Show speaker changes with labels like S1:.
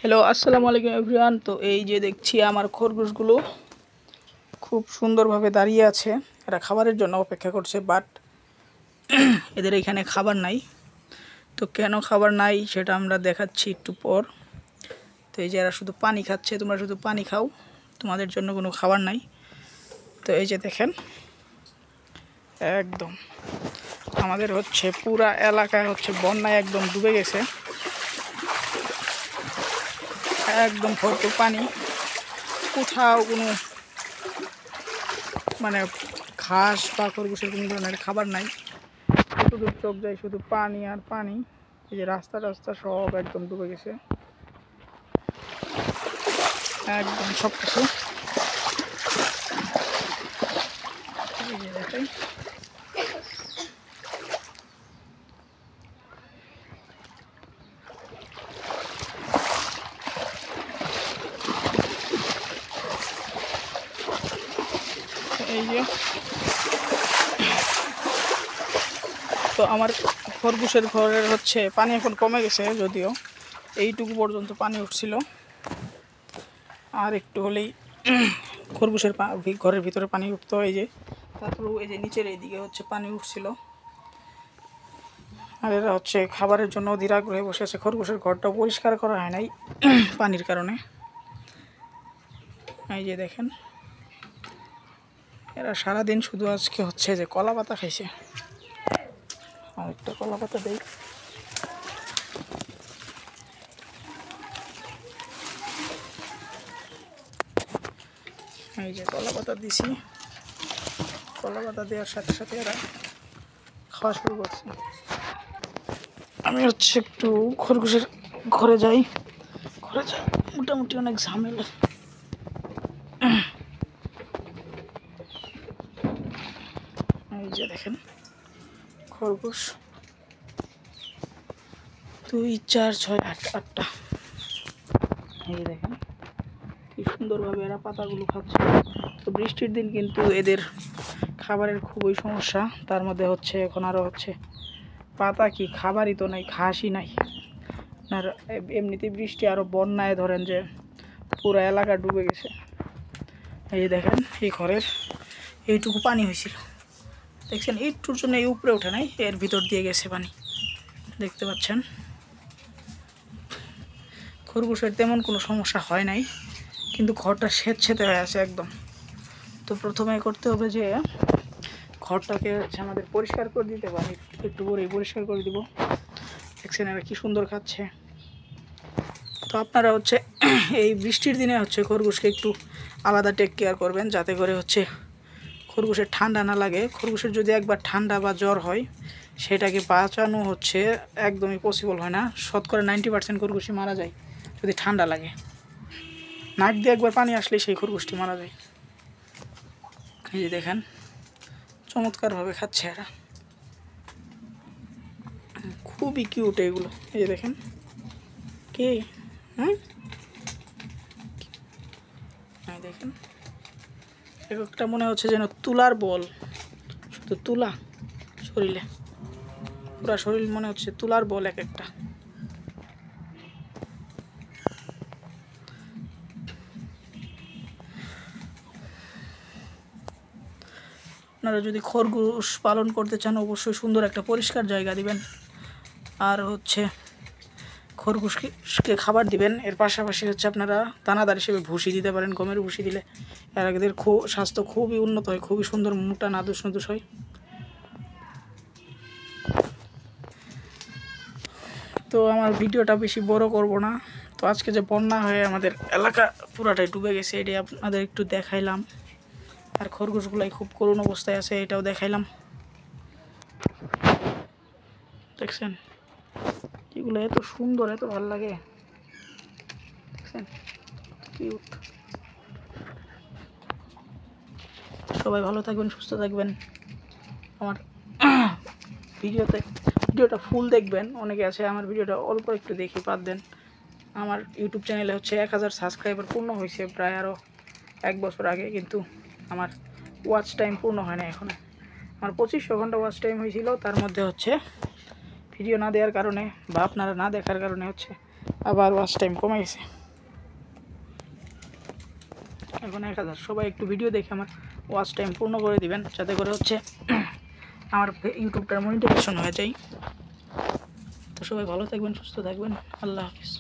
S1: Hello, আসসালামু আলাইকুম everyone. তো এই যে দেখছি আমার খরগোশগুলো খুব সুন্দরভাবে দাঁড়িয়ে আছে। এরা খাবারের জন্য অপেক্ষা করছে, বাট এদের এখানে খাবার নাই। তো কেন খাবার নাই সেটা আমরা দেখাচ্ছি একটু পর। তো এই যে এরা শুধু পানি খাচ্ছে, তোমরা শুধু পানি খাও, তোমাদের জন্য কোনো খাবার নাই। তো এই যে দেখেন, একদম আমাদের হচ্ছে পুরা এলাকায় হচ্ছে বন্যায় একদম ডুবে গেছে, একদম ভরপুর পানি। কোথাও কোনো মানে ঘাস বা খরগোশের কোনো ধরনের খাবার নাই। যতদূর চোখ যায় শুধু পানি আর পানি। এই যে রাস্তা টাস্তা সব একদম ডুবে গেছে, একদম সব কিছু। এই যে দেখেন, এই যে তো আমার খরগোশের ঘরের হচ্ছে পানি এখন কমে গেছে, যদিও এইটুকু পর্যন্ত পানি উঠছিল, আর একটু হলেই খরগোশের ঘরের ভিতরে পানি উঠতো। এই যে তারপরেও এই যে নিচের এইদিকে হচ্ছে পানি উঠছিল, আর এরা হচ্ছে খাবারের জন্য অধীর আগ্রহে বসে আছে। খরগোশের ঘরটা পরিষ্কার করা হয় নাই পানির কারণে। এই যে দেখেন, এরা সারাদিন শুধু আজকে হচ্ছে যে কলা পাতা খাইছে। আর একটা কলা পাতা দেই। এই যে কলা পাতা দিছি, কলা পাতা দেওয়ার সাথে সাথে এরা খাওয়া শুরু করছে। আমি হচ্ছে একটু খরগোশের ঘরে যাই, মোটামুটি অনেক ঝামেলা। এই যে দেখেন খরগোশ 2, 4, 6, 8, 8টা। এই দেখেন কি সুন্দরভাবে এরা পাতাগুলো খাচ্ছে। তো বৃষ্টির দিন কিন্তু এদের খাবারের খুবই সমস্যা। তার মধ্যে হচ্ছে এখন আরও হচ্ছে পাতা কি খাবারই তো নাই, ঘাসই নাই। আর এমনিতেই বৃষ্টি, আরও বন্যায় ধরেন যে পুরো এলাকা ডুবে গেছে। এই যে দেখেন, এই ঘরের এইটুকু পানি হয়েছিল, দেখছেন? এইটুর জন্য এই উপরে ওঠে নাই, এর ভিতর দিয়ে গেছে পানি, দেখতে পাচ্ছেন। খরগোশের তেমন কোনো সমস্যা হয় নাই, কিন্তু ঘরটা স্যাঁতস্যাঁতে হয়ে আছে একদম। তো প্রথমে করতে হবে যে ঘরটাকে হচ্ছে আমাদের পরিষ্কার করে দিতে পারি, একটু পরেই পরিষ্কার করে দিব। দেখছেন এরা কি সুন্দর খাচ্ছে। তো আপনারা হচ্ছে এই বৃষ্টির দিনে হচ্ছে খরগোশকে একটু আলাদা টেক কেয়ার করবেন, যাতে করে হচ্ছে খরগোশের ঠান্ডা না লাগে। খরগোশের যদি একবার ঠান্ডা বা জ্বর হয়, সেটাকে বাঁচানো হচ্ছে একদমই পসিবল হয় না। শতকরা 90% খরগোশই মারা যায় যদি ঠান্ডা লাগে। নাক দিয়ে একবার পানি আসলে সেই খরগোশটি মারা যায়। এই যে দেখেন চমৎকারভাবে খাচ্ছে এরা, খুবই কিউট এগুলো। এই যে দেখেন কে দেখেন, একটা মনে হচ্ছে যেন তুলার বল, শুধু তুলা শরীরে, পুরা শরীর মনে হচ্ছে তুলার বল এক একটা। আপনারা যদি খরগোশ পালন করতে চান, অবশ্যই সুন্দর একটা পরিষ্কার জায়গা দিবেন, আর হচ্ছে খরগোশকে খাবার দিবেন। এর পাশাপাশি হচ্ছে আপনারা দানাদার হিসেবে ভুসি দিতে পারেন। গমের ভুসি দিলে এদের স্বাস্থ্য খুবই উন্নত হয়, খুবই সুন্দর, মোটা নাদুস নাদুস হয়। তো আমার ভিডিওটা বেশি বড় করব না। তো আজকে যে বন্যা হয়ে আমাদের এলাকা পুরাটাই ডুবে গেছে, এটি আপনাদের একটু দেখাইলাম। আর খরগোশগুলাই খুব করুণ অবস্থায় আছে, এটাও দেখাইলাম। দেখছেন এগুলো এত সুন্দর, এত ভালো লাগে, দেখছেন কিউট। সবাই ভালো থাকবেন, সুস্থ থাকবেন। আমার ভিডিওটা ফুল দেখবেন। অনেকে আছে আমার ভিডিওটা অল্প একটু দেখে বাদ দেন। আমার ইউটিউব চ্যানেলে হচ্ছে 1000 সাবস্ক্রাইবার পূর্ণ হয়েছে প্রায় আরও 1 বছর আগে, কিন্তু আমার ওয়াচ টাইম পূর্ণ হয় না এখন। আমার 2500 ঘন্টা ওয়াচ টাইম হয়েছিল, তার মধ্যে হচ্ছে ভিডিও না দেওয়ার কারণে বা আপনারা না দেখার কারণে হচ্ছে আবার ওয়াচ টাইম কমে গেছে। এখন 1000। সবাই একটু ভিডিও দেখে আমার ওয়াচ টাইম পূর্ণ করে দিবেন, যাতে করে হচ্ছে আমার ইউটিউবটার মনিটাইজেশন হয়ে যায়। তো সবাই ভালো থাকবেন, সুস্থ থাকবেন। আল্লাহ হাফিজ।